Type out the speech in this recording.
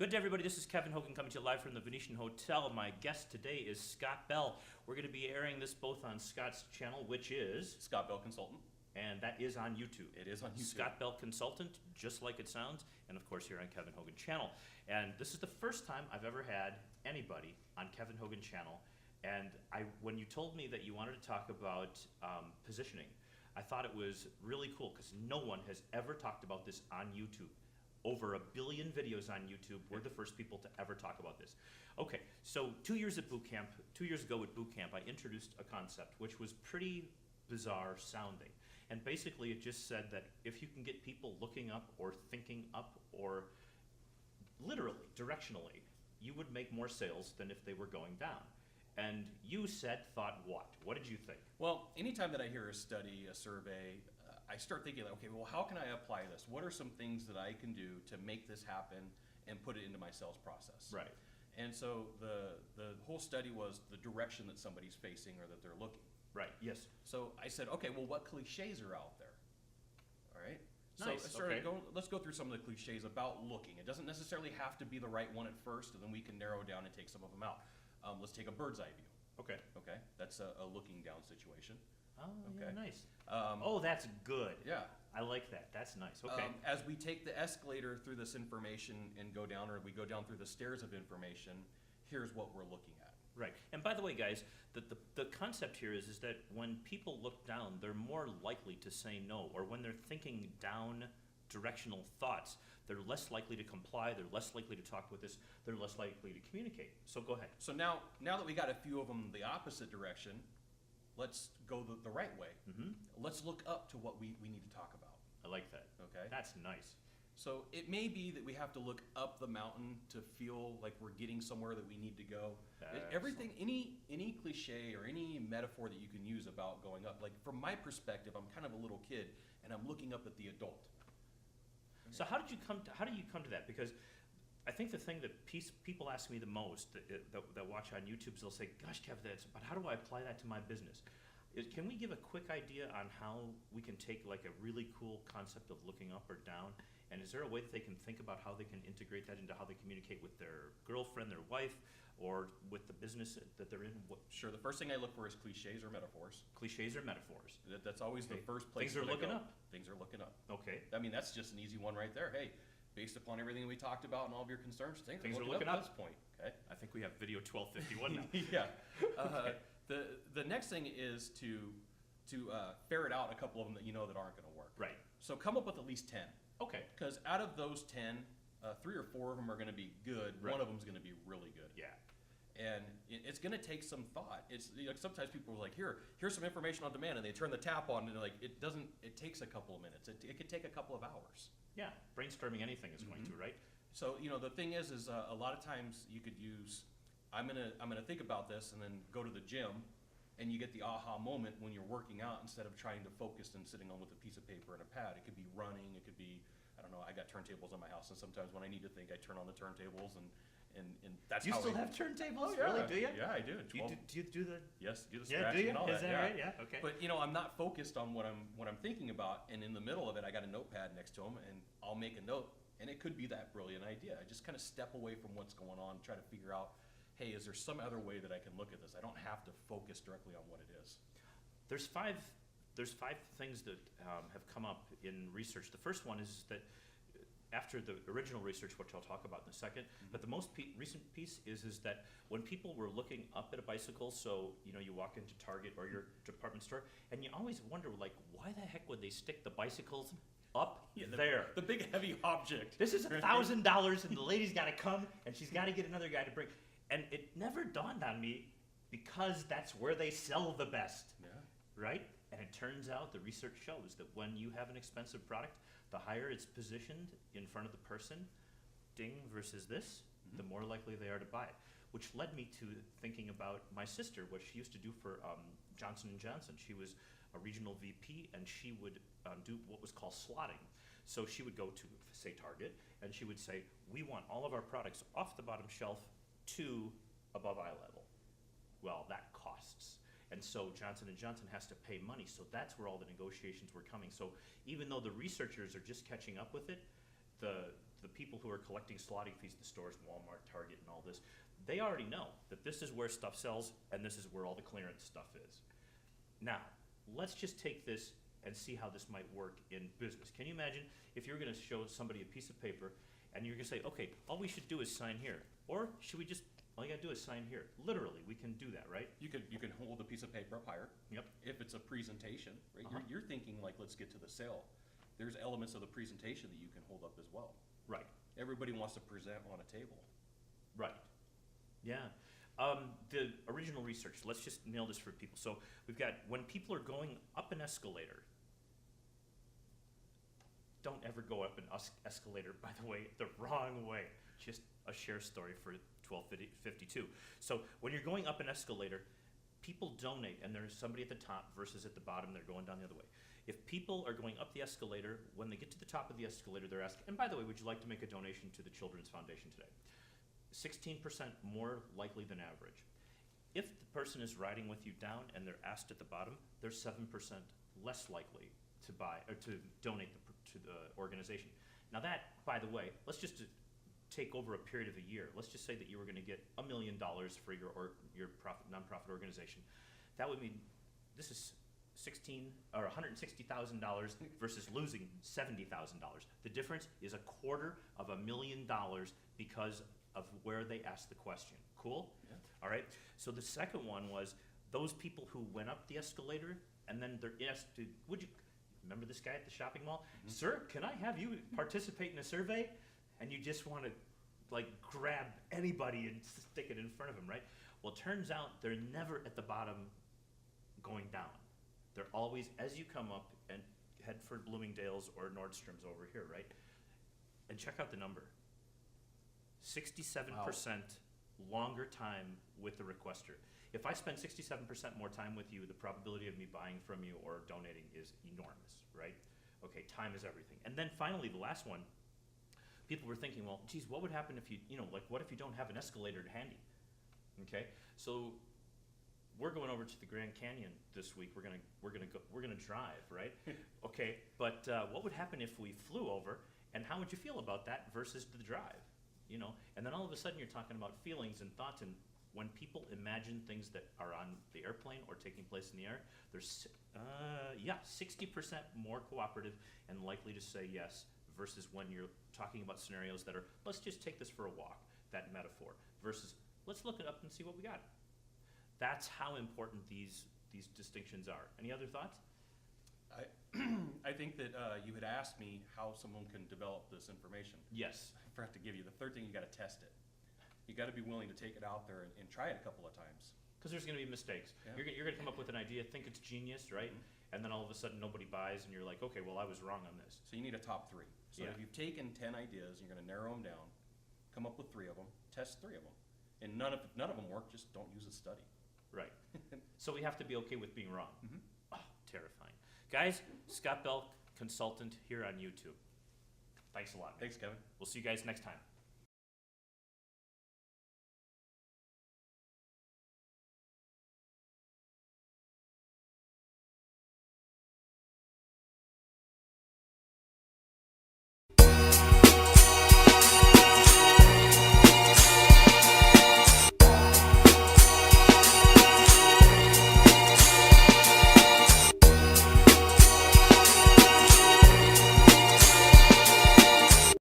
Good day, everybody. This is Kevin Hogan coming to you live from the Venetian Hotel. My guest today is Scott Bell. We're going to be airing this both on Scott's channel, which is Scott Bell Consultant. And that is on YouTube. It is on YouTube. Scott Bell Consultant, just like it sounds, and of course here on Kevin Hogan channel. And this is the first time I've ever had anybody on Kevin Hogan channel. And when you told me that you wanted to talk about positioning, I thought it was really cool because no one has ever talked about this on YouTube. Over 1 billion videos on YouTube. We're the first people to ever talk about this. Okay, so 2 years at boot camp, 2 years ago at boot camp, I introduced a concept which was pretty bizarre sounding. And basically it just said that if you can get people looking up or thinking up or literally, directionally, you would make more sales than if they were going down. And you thought what? What did you think? Well, anytime that I hear a study, a survey, I start thinking, okay, well, how can I apply this? What are some things that I can do to make this happen and put it into my sales process? Right. And so the whole study was the direction that somebody's facing or that they're looking. Right, yes. So I said, okay, well, what cliches are out there? All right. Nice, So I started going, let's go through some of the cliches about looking. It doesn't necessarily have to be the right one at first, and then we can narrow down and take some of them out. Let's take a bird's eye view. Okay. Okay, that's a looking down situation. Oh, Okay. yeah, nice. Oh, that's good. Yeah. I like that. That's nice. Okay. As we take the escalator through this information and go down, or we go down through the stairs of information, here's what we're looking at. Right. And by the way, guys, the concept here is that when people look down, they're more likely to say no. Or when they're thinking down directional thoughts, they're less likely to comply, they're less likely to talk with us, they're less likely to communicate. So go ahead. So now that we got a few of them the opposite direction, let's go the right way. Mm-hmm. Let's look up to what we need to talk about. I like that. Okay. That's nice. So it may be that we have to look up the mountain to feel like we're getting somewhere that we need to go. Everything, any cliche or any metaphor that you can use about going up, like from my perspective, I'm kind of a little kid and I'm looking up at the adult. So how do you come to that? Because I think the thing that people ask me the most that watch on YouTube is they'll say, gosh, Kev, but how do I apply that to my business? Can we give a quick idea on how we can take like a really cool concept of looking up or down, and is there a way that they can think about how they can integrate that into how they communicate with their girlfriend, their wife, or with the business that they're in? Sure, the first thing I look for is cliches or metaphors. Cliches or metaphors. That's always the first place. Things are looking up. Things are looking up. Okay. I mean, that's just an easy one right there. Hey, based upon everything we talked about and all of your concerns, things are looking up at this point. Okay. I think we have video 1251 now. Yeah. Okay. The next thing is to ferret out a couple of them that you know that aren't going to work. Right. So come up with at least 10. Okay. Because out of those 10, 3 or 4 of them are going to be good. Right. One of them is going to be really good. Yeah. And it's going to take some thought. It's sometimes people are like, here's some information on demand, and they turn the tap on, and they're like, it takes a couple of minutes. It could take a couple of hours. Yeah. Brainstorming anything is going to, right? So the thing is a lot of times you could use, I'm gonna think about this, and then go to the gym, and you get the aha moment when you're working out instead of trying to focus and sitting on with a piece of paper and a pad. It could be running. It could be, I don't know. I got turntables in my house, and sometimes when I need to think, I turn on the turntables, and that's You how still have turntables? Oh, yeah. Really? Do you? Yeah, I do. Do you do the? Yes, do the Yeah, scratching do you? and all Is that yeah. right? Yeah. Okay. But I'm not focused on what I'm thinking about, and in the middle of it, I got a notepad next to him, and I'll make a note, and it could be that brilliant idea. I just kind of step away from what's going on, try to figure out, hey, is there some other way that I can look at this? I don't have to focus directly on what it is. There's five things that have come up in research. The first one is that after the original research, which I'll talk about in a second, but the most recent piece is that when people were looking up at a bicycle, so you walk into Target or your department store, and you always wonder, like, why the heck would they stick the bicycles up there? The big heavy object. This is $1,000, and the lady's got to come, and she's got to get another guy to bring. And it never dawned on me because that's where they sell the best, right? And it turns out the research shows that when you have an expensive product, the higher it's positioned in front of the person, ding versus this, the more likely they are to buy it. Which led me to thinking about my sister, what she used to do for Johnson & Johnson. She was a regional VP, and she would do what was called slotting. So she would go to, say, Target, and she would say, we want all of our products off the bottom shelf to above eye level. Well, that costs. And so Johnson & Johnson has to pay money, so that's where all the negotiations were coming. So even though the researchers are just catching up with it, the people who are collecting slotting fees, the stores, Walmart, Target, and all this, they already know that this is where stuff sells and this is where all the clearance stuff is. Now, let's just take this and see how this might work in business. Can you imagine if you were going to show somebody a piece of paper and you're going to say, okay, all we should do is sign here, or should we just, all you got to do is sign here? Literally, we can do that, right? You can hold a piece of paper up higher. Yep. If it's a presentation, right? Uh-huh. You're thinking like, let's get to the sale. There's elements of the presentation that you can hold up as well. Right. Everybody wants to present on a table. Right. Yeah. The original research, let's just nail this for people. So we've got, when people are going up an escalator, don't ever go up an escalator, by the way, the wrong way. Just a share story for 1252. So when you're going up an escalator, people donate, and there's somebody at the top versus at the bottom, they're going down the other way. If people are going up the escalator, when they get to the top of the escalator, they're asked, and by the way, would you like to make a donation to the Children's Foundation today? 16% more likely than average. If the person is riding with you down and they're asked at the bottom, they're 7% less likely to buy or to donate to the organization. Now that, by the way, let's just take over a period of a year. Let's just say that you were going to get $1 million for your nonprofit organization. That would mean this is $160,000 versus losing $70,000. The difference is $250,000 because of where they asked the question. Cool? Yeah. All right. So the second one was those people who went up the escalator and then they're asked to, would you, remember this guy at the shopping mall? Mm-hmm. Sir, can I have you participate in a survey? And you just want to like grab anybody and stick it in front of him, right? Well, it turns out they're never at the bottom going down. They're always, as you come up and head for Bloomingdale's or Nordstrom's over here, right? And check out the number. 67% longer time with the requester. If I spend 67% more time with you, the probability of me buying from you or donating is enormous, right? Okay, time is everything. And then finally, the last one, people were thinking, well, geez, what would happen if what if you don't have an escalator handy? Okay, so we're going over to the Grand Canyon this week. We're gonna drive, right? Okay, but what would happen if we flew over, and how would you feel about that versus the drive? You know, and then all of a sudden you're talking about feelings and thoughts, and when people imagine things that are on the airplane or taking place in the air, they're 60% more cooperative and likely to say yes versus when you're talking about scenarios that are, let's just take this for a walk, that metaphor, versus let's look it up and see what we got. That's how important these distinctions are. Any other thoughts? I think that you had asked me how someone can develop this information. Yes. I forgot to give you the third thing. You got to test it. You got to be willing to take it out there and try it a couple of times. Because there's going to be mistakes. Yeah. You're going to come up with an idea, think it's genius, right? Mm-hmm. And then all of a sudden nobody buys, and you're like, okay, well I was wrong on this. So you need a top 3. So Yeah. if you've taken 10 ideas, you're going to narrow them down, come up with 3 of them, test 3 of them, and none of them work. Just don't use a study. Right. So we have to be okay with being wrong. Mm-hmm. Oh, terrifying. Guys, Scott Bell, consultant here on YouTube. Thanks a lot, man. Thanks, Kevin. We'll see you guys next time.